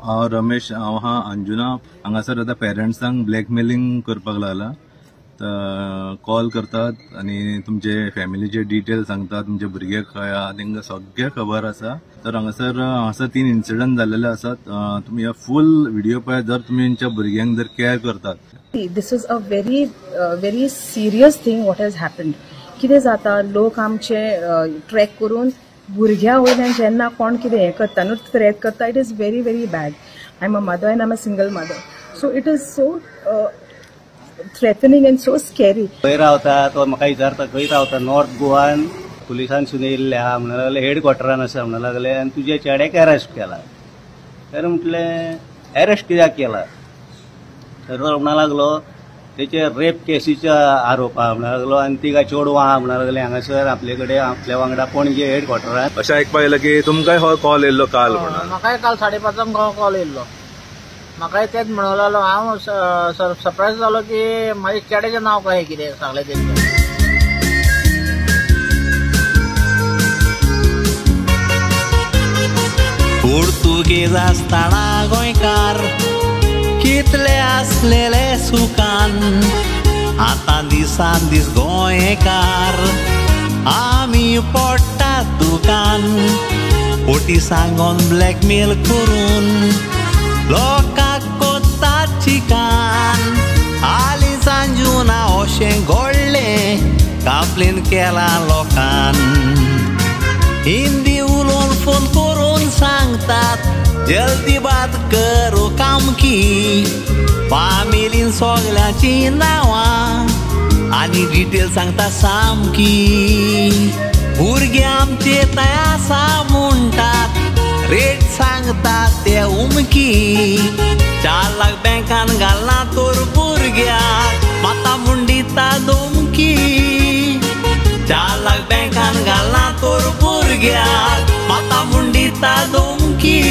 हांव रमेश हांव हा अंजुना हांगासर आता पेरेंट्सांक ब्लॅकमेलिंग करपाक लागला. कॉल करतात आणि तुमचे फॅमिलीचे डिटेल सांगतात, तुमचे भुरगे खंय आहा तांकां सगळें खबर आसा. तर हांगासर 3 इन्सिडंट जाल्लेले आसात. तुम्ही फुल व्हिडिओ पळयात जर तुमी तुमच्या भुरग्यांक जर केअर करतात. This is a very serious thing what has happened. कितें जाता, लोक आमचे ट्रॅक करून भुरग्या वयल्यान जेन्ना कोण कितें हें करता न्हू थ्रेट करता, it is very very bad. I am a mother end I am a single mother, so it is so threatening and so scary. खंय रावता तो म्हाका विचारता, खंय रावता. नॉर्थ गोवान पुलिसांसून येयल्ले आहा म्हणून लागले, हेडक्वॉर्टरान आसा म्हणून लागले. आनी तुजे चेड्याक अरेस्ट केला. तर म्हटलें अरेस्ट कित्याक केला? तर तो म्हणूंक लागलो तेचे रेप केसीचा आरोप आहा म्हणून लागलो. आनी तिका चेडवां आहा म्हणून लागले. हांगासर आपले कडेन आपल्या वांगडा पणजे हेडक्वॉर्टरान. अशें आयकपाक येयला की तुमकांय हो कॉल येयल्लो काल म्हणून. म्हाकाय काल 5:30 कॉल येयल्लो. म्हाकाय तेच म्हणूंक लागलो. हांव सरप्रायज जालो की म्हाज्या चेड्याचें नांव कशें कितें सांगलें तेंचे. पुर्तुगेज आसतना गोंयकार कितले आसलेले सुखान, आतां दिसान दीस गोंयकार आमी पडटा दुकान. पोटी सांगून ब्लॅकमेल करून लोकांक कोत्ता चिकान. हालीं सांजून अशें घडलें कापलेन केला लोकान. हिंदी उलोवन फोन करून सांगतात जल्दी बात करो काम की. फामिलीन सगळ्यांची नांवां आनी डिटेल सांगता सामकी. भुरगे आमचे थंय आसा म्हणटात, रेट सांगतात ते उमकी. 4 लाख बँकान घालना तर भुरग्याक माता मुंडिता धमकी. 4 लाख बँकान घालना तर भुरग्याक माता मुंडिता धमकी.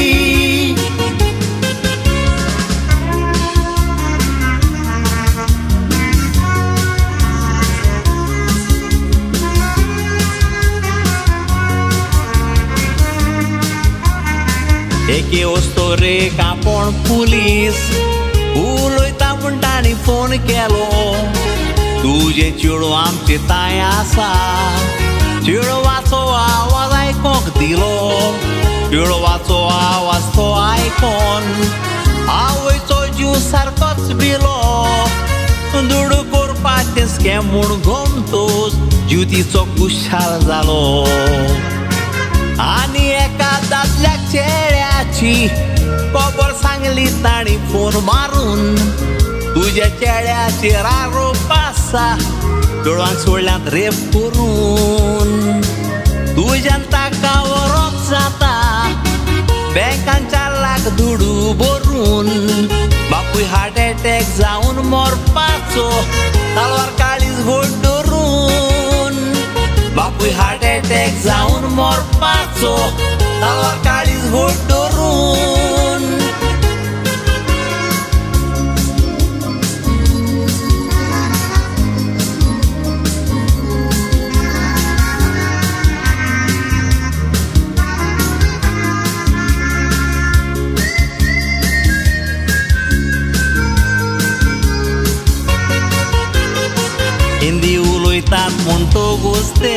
एके वस्तो रे कापण पुलीस उलयता म्हण तांणी फोन केलो. तुजे चेडूं आमचे ताय आसा. चेडवाचो आवाज आयकोंक दिलो. चेडवाचो आवाज तो आयकोन आवयचो जीव सारकोच भिलो. दुड करपाचें स्कॅम म्हूण घुमतोच जीव तिचो कुशाल जालो. आनी एका दादल्या चेड्याची खबर सांगली ताणी फोन मारून. तुज्या चेड्याचेर आरोप आसा चेडवांक सोडल्यांत रेप करून. तुज्यान ताका व्हरोप जाता बँकान 4 लाख दुडू भरून. बापूय हार्ट एटॅक जावन मरपाचो तलवार काळीज घोट धरून. बापूय हार्ट एटॅक जावन मरपाचो तलवार काळीज घोट धरून. हिंदी उलयतात म्हणटकूच ते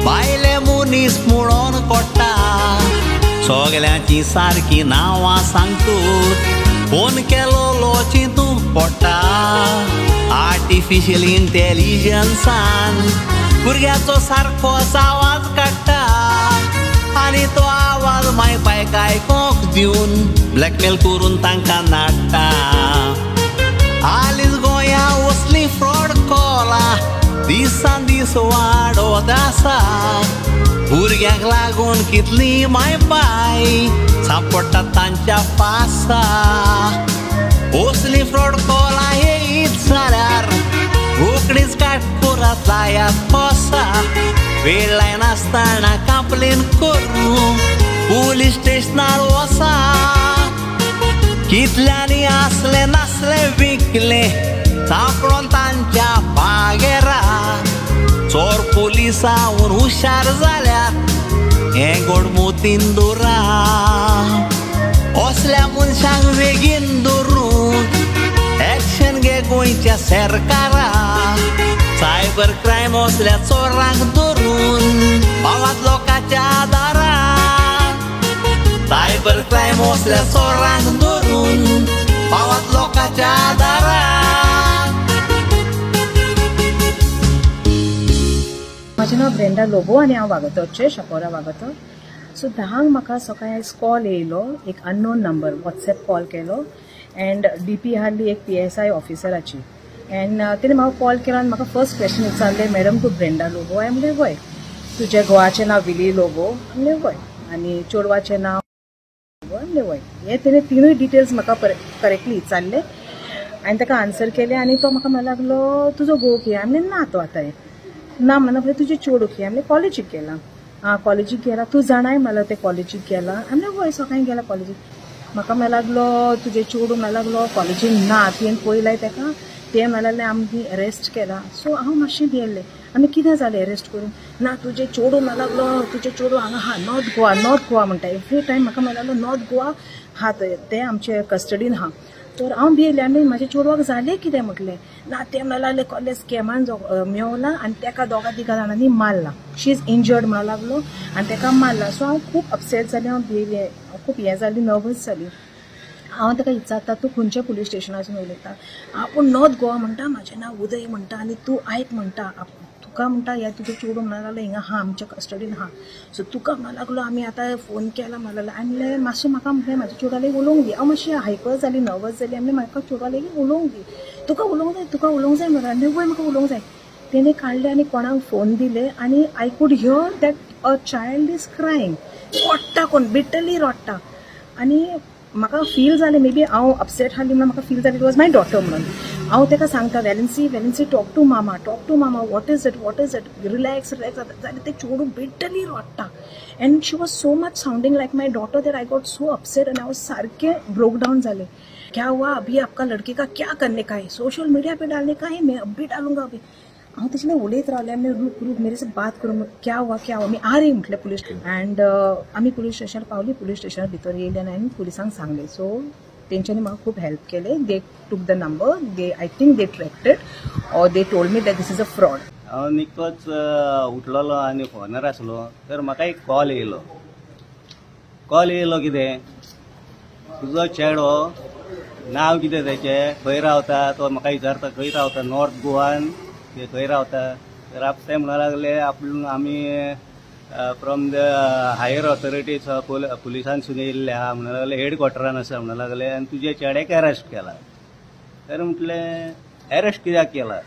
बायले मनीस म्हणून कोट्टा. सगळ्यांची सारकी नांवां सांगतूच फोन केलो लोचिंतूक पडटा. आर्टिफिशियल इंटेलिजन्सान भुरग्याचो सारकोच आवाज काडटा. आनी तो आवाज मागीर आयकोंक दिवन ब्लॅकमेल करून तांकां नाडटा. हालींच गोंया असली फ्रॉड कॉलां दिसान दीस वाडत आसा. भुरग्यांक लागून कितली माय बाय सांपडटा तांच्या पासा. असली फ्रॉड कॉलां येयीत जाल्यार रोकडीच काटकुरात लायात कोसा. वेळ लायनासतना कंप्लेन करूं पुलीस स्टेशनार वसा. कितल्यांनी आसले नासले विकले सांपडोन तांच्या पागेरा. चोर पुलिसांवर हुशार जाल्यात हे घडमुतीन दुरा. असल्या मनशांक बेगीन धरून एक्शन घे गोंयच्या सरकारान. सायबर क्रायम असल्या चोरांक धरून पावात लोकांच्या आदारान. सायबर क्रायम असल्या चोरांक धरून पावात लोकांच्या आदारान. माझे नाव ब्रेंडा लोबो आणि हांव वागतोरचे शापोरा वागतोर. सो 10 म्हाका सकाळी कॉल येयलो, एक अननोन नंबर व्हॉट्सएप कॉल केलो अँड डीपी हाडली एक PSI ऑफिसराची. अँड तेणे म्हाका कॉल केलो आनी म्हाका फर्स्ट क्वेश्चन विचारले, मॅडम तूं ब्रेंडा लोबो? हांवें म्हणलें हय. तुजे घोवाचें नांव विली लोबो? म्हणलें हय. आनी चेडवाचें नांव? म्हणलें हय. हे तेणे तिनूय डिटेल्स म्हाका करेक्टली विचारले आनी ताका आन्सर केले. आनी तो म्हाका म्हणूंक लागलो तुजो घोव खंय? हांवें म्हणलें ना तो आतां ना म्हणून म्हणलें तुजें चेडूं खंय? हांवें कॉलेजीक गेला. कॉलेजीक गेला. तूं जाणाय मला ते कॉलेजीक गेला? हांवें हय सकाळीं गेला कॉलेजीक. म्हाका म्हणूंक लागलो तुजें चेडूं म्हणूंक लागलो कॉलेजीन ना. तुवें पळयलाय ताका? ते म्हणलें आमी अरेस्ट केला. सो हांव मातशें भियेल्लें. आमी कितें जालें अरेस्ट करून? ना तुजें चेडूं म्हणूंक लागलो तुजें चेडूं हांगा हा नॉर्थ गोवा म्हणटा. एवरी टायम म्हाका म्हणूंक लागलो नॉर्थ गोवा हा ते आमचे कस्टडीन हा. तर हांव भियेलें. आमी म्हाज्या चेडवाक जालें कितें म्हटलें? ना ते म्हणूंक लागले कसले स्कॅमान मेवला आनी ताका 2-3 जाणांनी मारला. शी इज इंजर्ड म्हणूंक लागलो आनी ताका मारला. सो हांव खूब अपसेट जालें. हांव भियेलें. खूब हें जाली, नर्वस जाली. हांव ताका विचारता तूं खंयच्या पुलीस स्टेशनासून उलयता? पूण नॉर्थ गोवा म्हणटा. म्हजें नांव उदय म्हणटा आनी तूं आयक म्हणटा. तुका म्हणटा ह्या तुजें चेडूं म्हणूंक लागलें हिंगा हा आमच्या कस्टडीन हा. सो तुका म्हणूंक लागलो आमी आतां फोन केला म्हणूंक लागलो. हांवें म्हणलें मातशें म्हाका म्हणलें म्हाज्या चेडवा लागीं उलोवंक दी. हांव मातशें हायपर जाली, नर्वस जाली. हांवें म्हाका चेडवा लागीं उलोवंक दी. तुका उलोवंक जाय म्हणून. आनी वय म्हाका उलोवंक जाय. तेणे काडले आनी कोणाक फोन दिले आनी I could hear that a child is crying. रडटा कोण बिटरली रडटा. आनी म्हाका फील जालें मे बी हांव अपसेट हाली म्हणून म्हाका फील जालें इट वॉज माय डॉटर म्हणून. हांव ताका सांगता वेलन्सी टॉक टू मामा वॉट इज इट रिलॅक्स जाल्यार ते चेडूं बिटरली रडटा. And she was so much sounding like my daughter that I got so upset आनी हांव सारकें ब्रोक डावन जालें. क्या हुआ अभी आपका लड़के का क्या करने का है? सोशल मीडिया पे डालने का है? मैं अभी डालूंगा अभी. हांव तेचे उलयत रावलें. आमी रूप मेरे से बात करूं. क्या हुआ मी आरे म्हटलें पुलीस. अँड आमी पुलीस स्टेशनार पावली. पुलीस स्टेशनार भितर येयले आनी हांवें पुलिसांक सांगलें. सो तेंच्यांनी म्हाका खूब हेल्प केलें. They took the number. I think they tracked it or they told me that this is a fraud. हांव निकोच उठलोलो आनी फोनार आसलो तर म्हाका एक कॉल येयलो कितें तुजो चेडो नांव कितें तेचें खंय रावता? तो म्हाका विचारता खंय रावता? नॉर्थ गोवान ते खंय रावता? तर ते म्हणूंक लागले आमी फ्रॉम द हायर ऑथॉरिटीज पुलिसांसून येयल्ले आहा म्हणूंक लागले. हेडक्वॉर्टरान आसा म्हणूंक लागले आनी तुजे चेड्याक अरेस्ट केला. तर म्हटलें अरेस्ट कित्याक केला?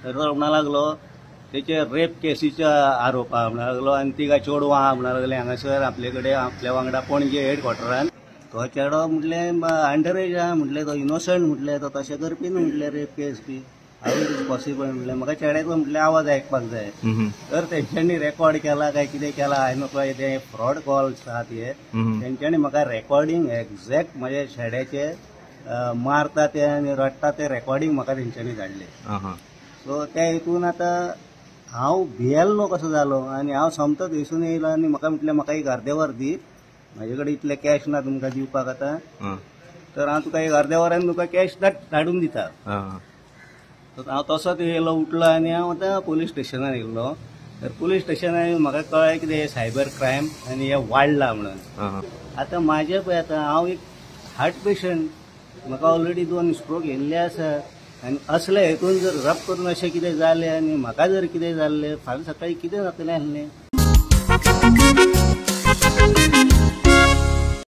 तर तो म्हणूंक लागलो तेचे रेप केसीच्या आरोप आहा म्हणूंक लागलो आनी तिका चेडूं आहा म्हणूंक लागलें हांगासर आपले कडेन आपल्या वांगडा पणजे हेडक्वॉर्टरान. तो चेडो म्हटलें अंडर एज आहा म्हटलें तो इनोसंट म्हटलें तो तशें करपी न्हू म्हटलें रेप केस बी. हाव इट इज पॉसिबल म्हटलें. म्हाका चेड्याचो म्हटलें आवाज आयकपाक जाय. तर तेंच्यांनी रेकॉर्ड केला काय कितें केला हांवें पळय ते फ्रॉड कॉल्स आहात हे तेंच्यांनी म्हाका रेकॉर्डिंग एक्झॅक्ट म्हाज्या चेड्याचे मारता ते आनी रडटा ते रेकॉर्डिंग म्हाका तेंच्यांनी धाडले. सो त्या हितून आतां हांव भियेल्लो कसो जालो आनी हांव सोमतो थंयसून येयलो आनी म्हाका म्हटलें म्हाका एक अर्दे वर दी. म्हाजे कडेन इतले कॅश ना तुमकां दिवपाक आतां. तर हांव तुका एक अर्द्या वरान तुका कॅश धाडून दिता. हांव तसोच येयलो उठलो आनी हांव आतां पुलीस स्टेशनार येयलो. तर पुलीस स्टेशनार म्हाका कळ्ळें कितें सायबर क्रायम आनी हें वाडलां म्हणून. आतां म्हाजें पळय आतां हांव एक हार्ट पेशंट. म्हाका ऑलरेडी 2 स्ट्रोक येयल्ले आसात आनी असले हेतून जर रब करून अशें कितें जालें आनी म्हाका जर कितें जाल्लें फाल्यां सकाळीं कितें जातलें आसलें.